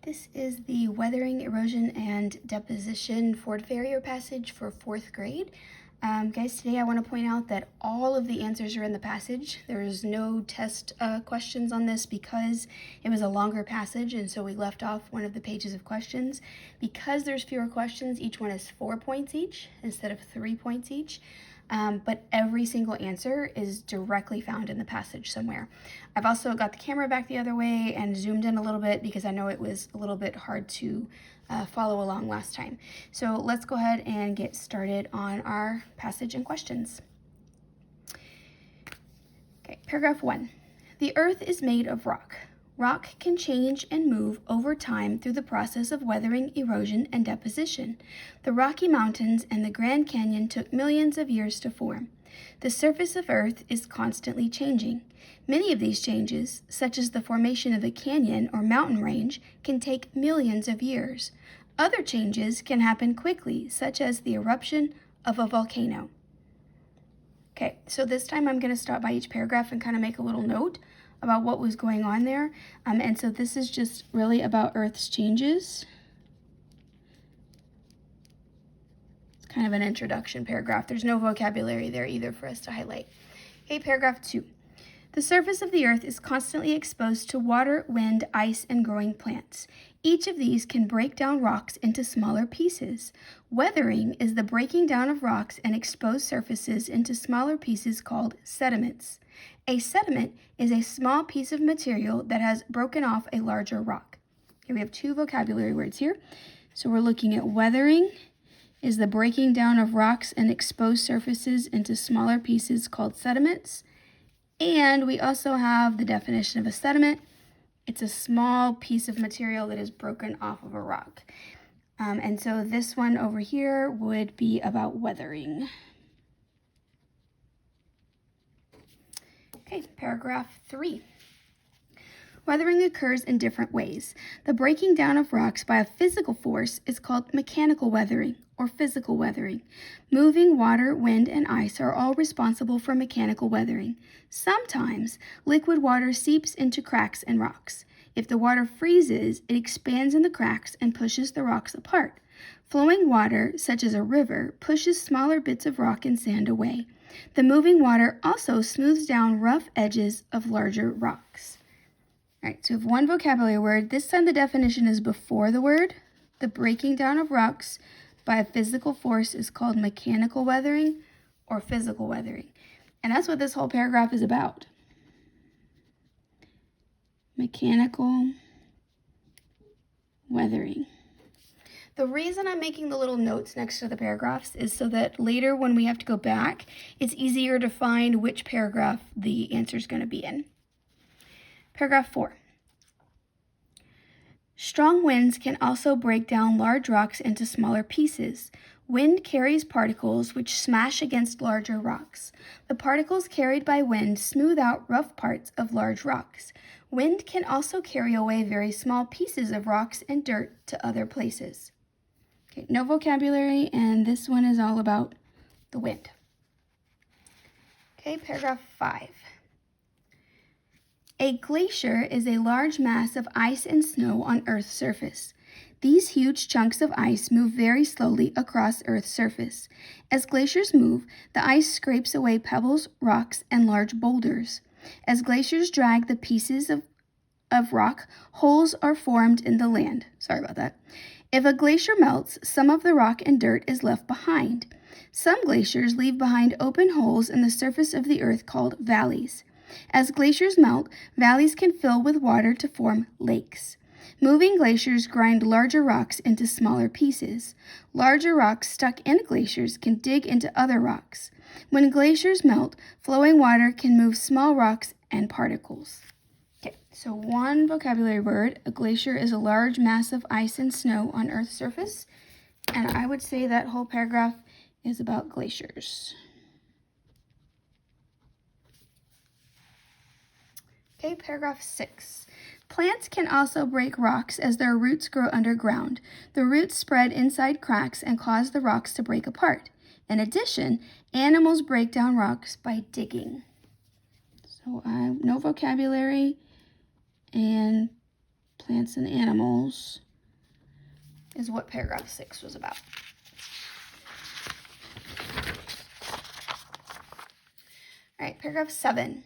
This is the Weathering, Erosion, and Deposition Ford Farrier passage for 4th grade. Guys, today I want to point out that all of the answers are in the passage. There's no test questions on this because it was a longer passage, and so we left off one of the pages of questions. Because there's fewer questions, each one is 4 points each instead of 3 points each. But every single answer is directly found in the passage somewhere. I've also got the camera back the other way and zoomed in a little bit because I know it was a little bit hard to follow along last time. So let's go ahead and get started on our passage and questions. Okay, paragraph 1. The earth is made of rock. Rock can change and move over time through the process of weathering, erosion, and deposition. The Rocky Mountains and the Grand Canyon took millions of years to form. The surface of Earth is constantly changing. Many of these changes, such as the formation of a canyon or mountain range, can take millions of years. Other changes can happen quickly, such as the eruption of a volcano. Okay, so this time I'm going to stop by each paragraph and kind of make a little note about what was going on there. And so this is just really about Earth's changes. It's kind of an introduction paragraph. There's no vocabulary there either for us to highlight. Okay, paragraph 2. The surface of the Earth is constantly exposed to water, wind, ice, and growing plants. Each of these can break down rocks into smaller pieces. Weathering is the breaking down of rocks and exposed surfaces into smaller pieces called sediments. A sediment is a small piece of material that has broken off a larger rock. Okay, we have 2 vocabulary words here. So we're looking at weathering is the breaking down of rocks and exposed surfaces into smaller pieces called sediments. And we also have the definition of a sediment. It's a small piece of material that is broken off of a rock. And so this one over here would be about weathering. Okay, paragraph 3. Weathering occurs in different ways. The breaking down of rocks by a physical force is called mechanical weathering or physical weathering. Moving water, wind, and ice are all responsible for mechanical weathering. Sometimes liquid water seeps into cracks in rocks. If the water freezes, it expands in the cracks and pushes the rocks apart. Flowing water, such as a river, pushes smaller bits of rock and sand away. The moving water also smooths down rough edges of larger rocks. All right, so we have one vocabulary word. This time the definition is before the word. The breaking down of rocks by a physical force is called mechanical weathering or physical weathering. And that's what this whole paragraph is about. Mechanical weathering. The reason I'm making the little notes next to the paragraphs is so that later when we have to go back, it's easier to find which paragraph the answer is going to be in. Paragraph 4. Strong winds can also break down large rocks into smaller pieces. Wind carries particles which smash against larger rocks. The particles carried by wind smooth out rough parts of large rocks. Wind can also carry away very small pieces of rocks and dirt to other places. Okay, no vocabulary, and this one is all about the wind. Okay, paragraph 5. A glacier is a large mass of ice and snow on Earth's surface. These huge chunks of ice move very slowly across Earth's surface. As glaciers move, the ice scrapes away pebbles, rocks, and large boulders. As glaciers drag the pieces of rock, holes are formed in the land. Sorry about that. If a glacier melts, some of the rock and dirt is left behind. Some glaciers leave behind open holes in the surface of the earth called valleys. As glaciers melt, valleys can fill with water to form lakes. Moving glaciers grind larger rocks into smaller pieces. Larger rocks stuck in glaciers can dig into other rocks. When glaciers melt, flowing water can move small rocks and particles. Okay, so one vocabulary word. A glacier is a large mass of ice and snow on Earth's surface. And I would say that whole paragraph is about glaciers. Okay, paragraph 6. Plants can also break rocks as their roots grow underground. The roots spread inside cracks and cause the rocks to break apart. In addition, animals break down rocks by digging. So no vocabulary, and plants and animals is what paragraph 6 was about. All right, paragraph 7.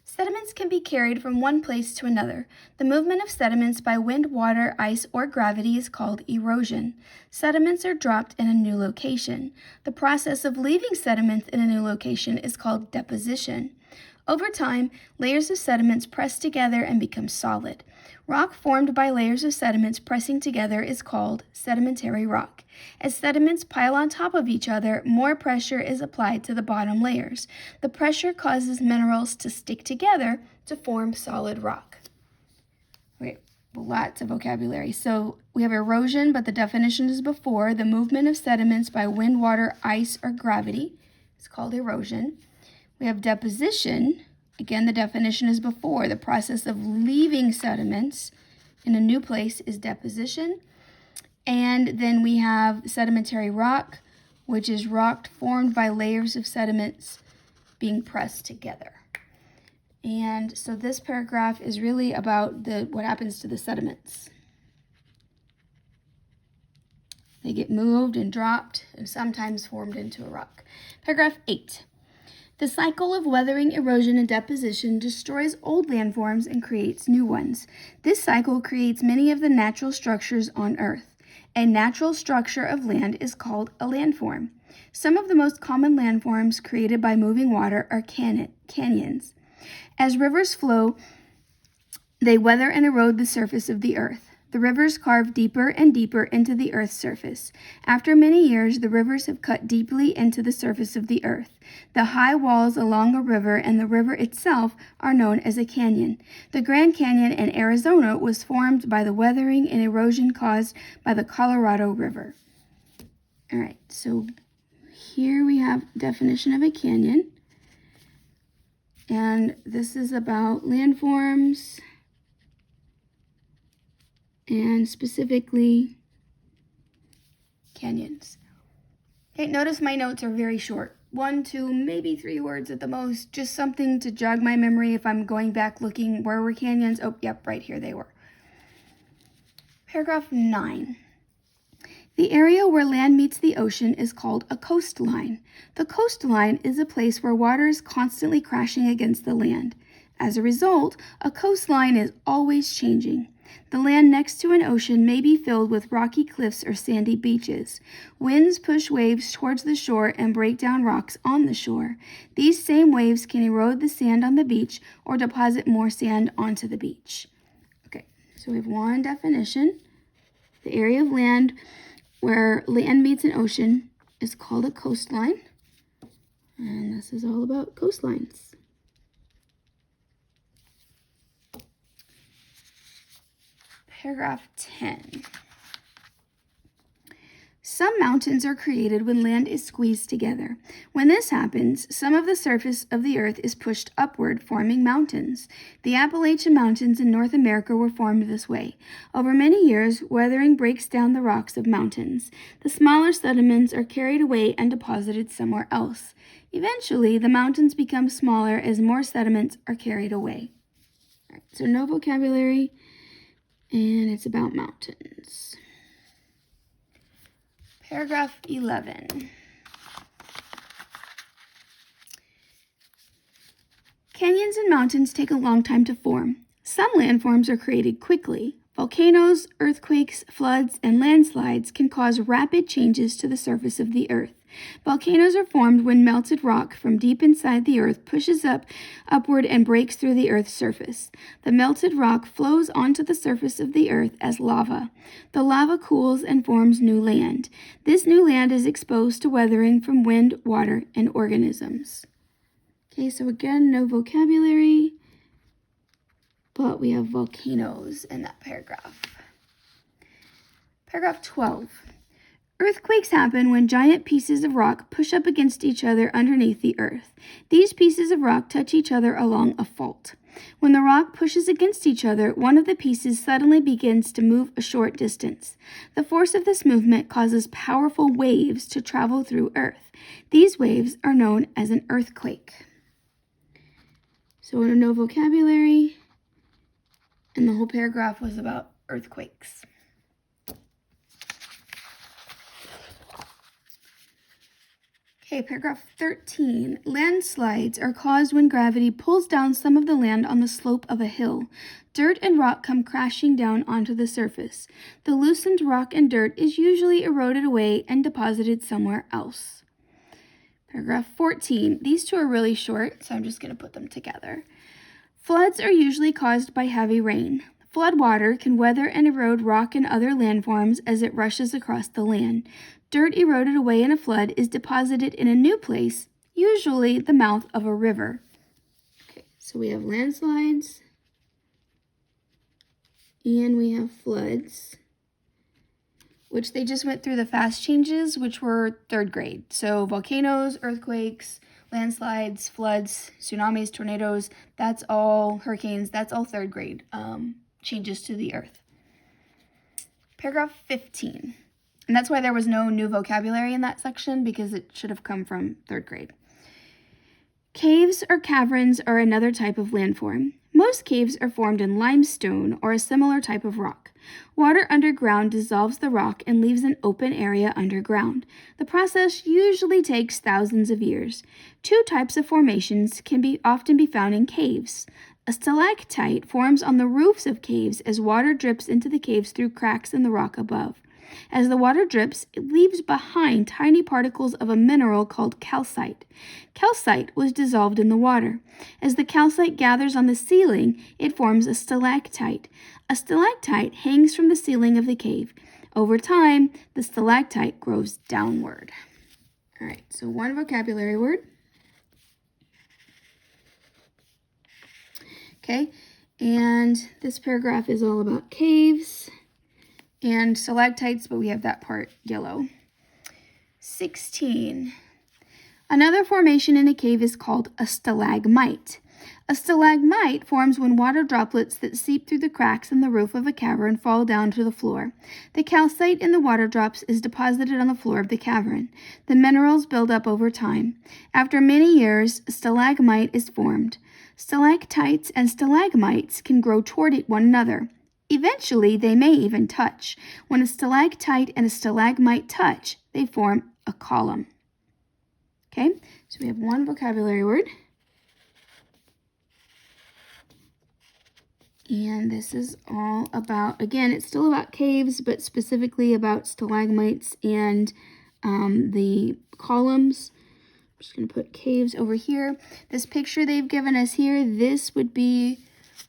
Sediments can be carried from one place to another. The movement of sediments by wind, water, ice, or gravity is called erosion. Sediments are dropped in a new location. The process of leaving sediments in a new location is called deposition. Over time, layers of sediments press together and become solid. Rock formed by layers of sediments pressing together is called sedimentary rock. As sediments pile on top of each other, more pressure is applied to the bottom layers. The pressure causes minerals to stick together to form solid rock. Okay, lots of vocabulary. So we have erosion, but the definition is before. The movement of sediments by wind, water, ice, or gravity is called erosion. We have deposition. Again, the definition is before. The process of leaving sediments in a new place is deposition. And then we have sedimentary rock, which is rock formed by layers of sediments being pressed together. And so this paragraph is really about what happens to the sediments. They get moved and dropped and sometimes formed into a rock. Paragraph 8. The cycle of weathering, erosion, and deposition destroys old landforms and creates new ones. This cycle creates many of the natural structures on Earth. A natural structure of land is called a landform. Some of the most common landforms created by moving water are canyons. As rivers flow, they weather and erode the surface of the Earth. The rivers carve deeper and deeper into the Earth's surface. After many years, the rivers have cut deeply into the surface of the Earth. The high walls along a river and the river itself are known as a canyon. The Grand Canyon in Arizona was formed by the weathering and erosion caused by the Colorado River. All right, so here we have definition of a canyon. And this is about landforms, and specifically canyons. Okay, notice my notes are very short. 1, 2, maybe 3 words at the most. Just something to jog my memory if I'm going back looking. Where were canyons? Oh, yep, right here they were. Paragraph 9. The area where land meets the ocean is called a coastline. The coastline is a place where water is constantly crashing against the land. As a result, a coastline is always changing. The land next to an ocean may be filled with rocky cliffs or sandy beaches. Winds push waves towards the shore and break down rocks on the shore. These same waves can erode the sand on the beach or deposit more sand onto the beach. Okay, so we have one definition. The area of land where land meets an ocean is called a coastline. And this is all about coastlines. Paragraph 10. Some mountains are created when land is squeezed together. When this happens, some of the surface of the earth is pushed upward, forming mountains. The Appalachian Mountains in North America were formed this way. Over many years, weathering breaks down the rocks of mountains. The smaller sediments are carried away and deposited somewhere else. Eventually, the mountains become smaller as more sediments are carried away. All right, so no vocabulary. And it's about mountains. Paragraph 11. Canyons and mountains take a long time to form. Some landforms are created quickly. Volcanoes, earthquakes, floods, and landslides can cause rapid changes to the surface of the earth. Volcanoes are formed when melted rock from deep inside the earth pushes upward and breaks through the earth's surface. The melted rock flows onto the surface of the earth as lava. The lava cools and forms new land. This new land is exposed to weathering from wind, water, and organisms. Okay, so again, no vocabulary, but we have volcanoes in that paragraph. Paragraph 12. Earthquakes happen when giant pieces of rock push up against each other underneath the earth. These pieces of rock touch each other along a fault. When the rock pushes against each other, one of the pieces suddenly begins to move a short distance. The force of this movement causes powerful waves to travel through Earth. These waves are known as an earthquake. So no vocabulary, And the whole paragraph was about earthquakes. Okay, paragraph 13. Landslides are caused when gravity pulls down some of the land on the slope of a hill. Dirt and rock come crashing down onto the surface. The loosened rock and dirt is usually eroded away and deposited somewhere else. Paragraph 14. These two are really short, so I'm just going to put them together. Floods are usually caused by heavy rain. Flood water can weather and erode rock and other landforms as it rushes across the land. Dirt eroded away in a flood is deposited in a new place, usually the mouth of a river. Okay, so we have landslides and we have floods, which they just went through the fast changes, which were 3rd grade. So volcanoes, earthquakes, landslides, floods, tsunamis, tornadoes, that's all hurricanes, that's all 3rd grade changes to the earth. Paragraph 15. And that's why there was no new vocabulary in that section, because it should have come from 3rd grade. Caves or caverns are another type of landform. Most caves are formed in limestone or a similar type of rock. Water underground dissolves the rock and leaves an open area underground. The process usually takes thousands of years. 2 types of formations can often be found in caves. A stalactite forms on the roofs of caves as water drips into the caves through cracks in the rock above. As the water drips, it leaves behind tiny particles of a mineral called calcite. Calcite was dissolved in the water. As the calcite gathers on the ceiling, it forms a stalactite. A stalactite hangs from the ceiling of the cave. Over time, the stalactite grows downward. All right, so one vocabulary word. Okay, and this paragraph is all about caves and stalactites, but we have that part yellow. 16. Another formation in a cave is called a stalagmite. A stalagmite forms when water droplets that seep through the cracks in the roof of a cavern fall down to the floor. The calcite in the water drops is deposited on the floor of the cavern. The minerals build up over time. After many years, a stalagmite is formed. Stalactites and stalagmites can grow toward one another. Eventually, they may even touch. When a stalactite and a stalagmite touch, they form a column. Okay, so we have one vocabulary word. And this is all about, again, it's still about caves, but specifically about stalagmites and the columns. I'm just going to put caves over here. This picture they've given us here, this would be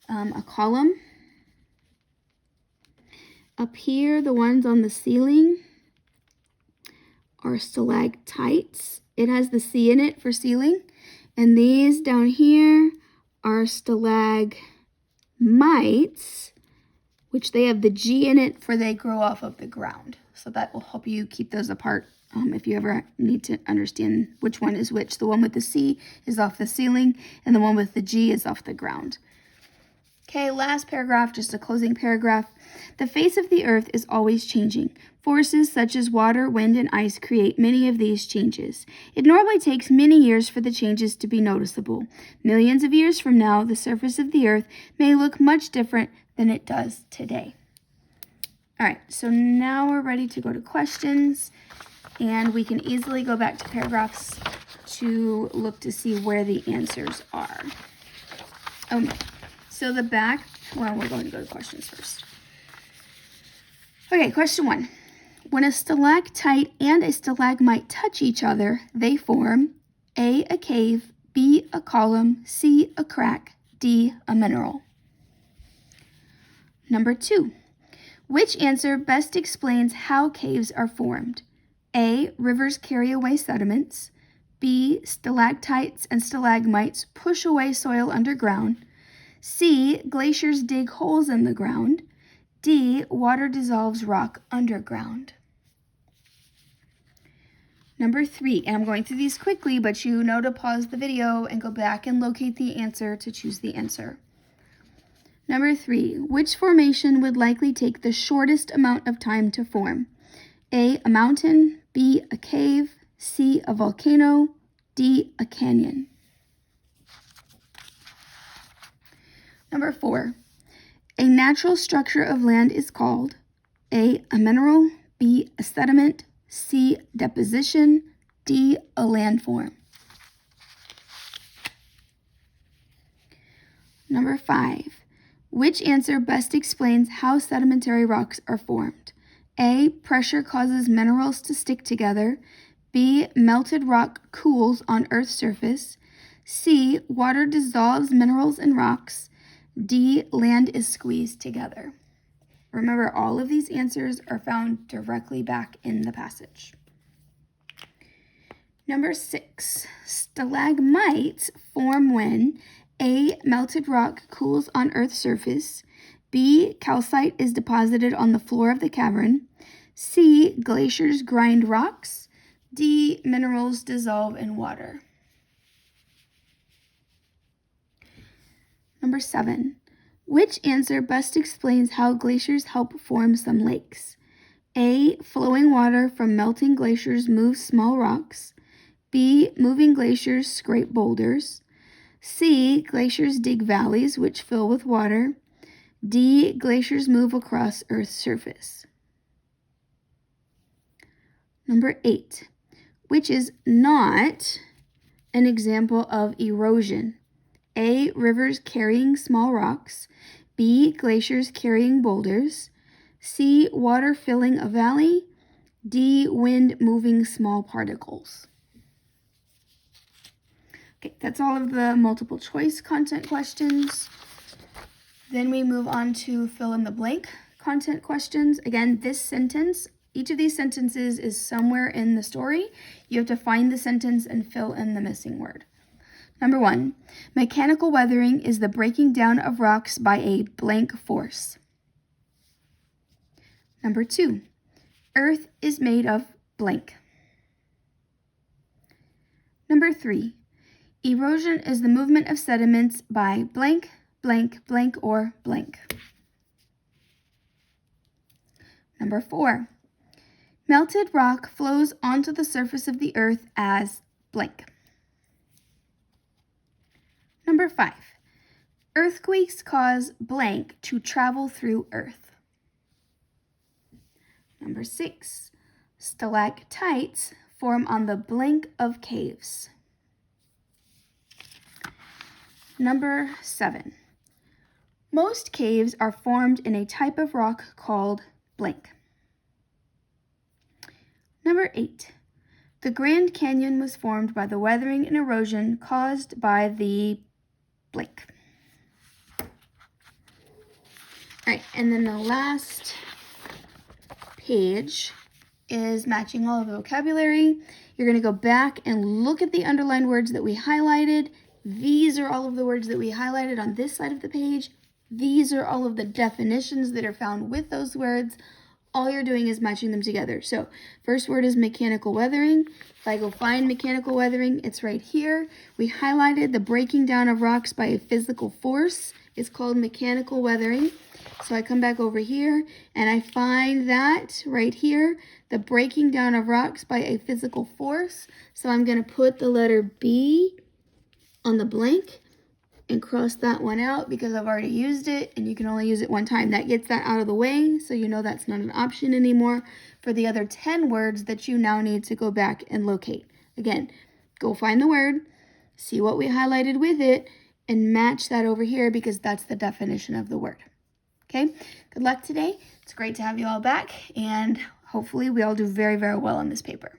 a column. Up here, the ones on the ceiling are stalactites. It has the C in it for ceiling. And these down here are stalagmites, which they have the G in it for they grow off of the ground. So that will help you keep those apart if you ever need to understand which one is which. The one with the C is off the ceiling, and the one with the G is off the ground. Okay, last paragraph, just a closing paragraph. The face of the earth is always changing. Forces such as water, wind, and ice create many of these changes. It normally takes many years for the changes to be noticeable. Millions of years from now, the surface of the earth may look much different than it does today. All right, so now we're ready to go to questions, and we can easily go back to paragraphs to look to see where the answers are. Okay. So the back, well, we're going to go to questions first. Okay, question 1. When a stalactite and a stalagmite touch each other, they form A, a cave, B, a column, C, a crack, D, a mineral. Number 2. Which answer best explains how caves are formed? A, rivers carry away sediments. B, stalactites and stalagmites push away soil underground. C, glaciers dig holes in the ground. D, water dissolves rock underground. Number 3, and I'm going through these quickly, but you know to pause the video and go back and locate the answer to choose the answer. Number 3, which formation would likely take the shortest amount of time to form? A, a mountain, B, a cave, C, a volcano, D, a canyon. Number 4, a natural structure of land is called? A mineral, B, a sediment, C, deposition, D, a landform. Number 5. Which answer best explains how sedimentary rocks are formed? A, pressure causes minerals to stick together. B, melted rock cools on Earth's surface. C, water dissolves minerals in rocks. D, land is squeezed together. Remember, all of these answers are found directly back in the passage. Number 6, stalagmites form when A, melted rock cools on Earth's surface. B, calcite is deposited on the floor of the cavern. C, glaciers grind rocks. D, minerals dissolve in water. Number 7. Which answer best explains how glaciers help form some lakes? A, flowing water from melting glaciers moves small rocks. B, moving glaciers scrape boulders. C, glaciers dig valleys which fill with water. D, glaciers move across Earth's surface. Number 8. Which is not an example of erosion? A, rivers carrying small rocks. B, glaciers carrying boulders. C, water filling a valley. D, wind moving small particles. Okay, that's all of the multiple choice content questions. Then we move on to fill in the blank content questions. Again, this sentence, each of these sentences is somewhere in the story. You have to find the sentence and fill in the missing word. Number 1, mechanical weathering is the breaking down of rocks by a blank force. Number 2, Earth is made of blank. Number 3, erosion is the movement of sediments by blank, blank, blank, or blank. Number 4, melted rock flows onto the surface of the earth as blank. Number 5, earthquakes cause blank to travel through earth. Number 6, stalactites form on the blank of caves. Number 7, most caves are formed in a type of rock called blank. Number 8, the Grand Canyon was formed by the weathering and erosion caused by the blank. All right, and then the last page is matching all of the vocabulary. You're going to go back and look at the underlined words that we highlighted. These are all of the words that we highlighted on this side of the page. These are all of the definitions that are found with those words. All you're doing is matching them together. So first word is mechanical weathering. If I go find mechanical weathering, it's right here. We highlighted the breaking down of rocks by a physical force. It's called mechanical weathering. So I come back over here and I find that right here, the breaking down of rocks by a physical force. So I'm going to put the letter B on the blank and cross that one out because I've already used it and you can only use it one time. That gets that out of the way, so you know that's not an option anymore for the other 10 words that you now need to go back and locate. Again, go find the word, see what we highlighted with it, and match that over here because that's the definition of the word. Okay, good luck today. It's great to have you all back, and hopefully we all do very, very well on this paper.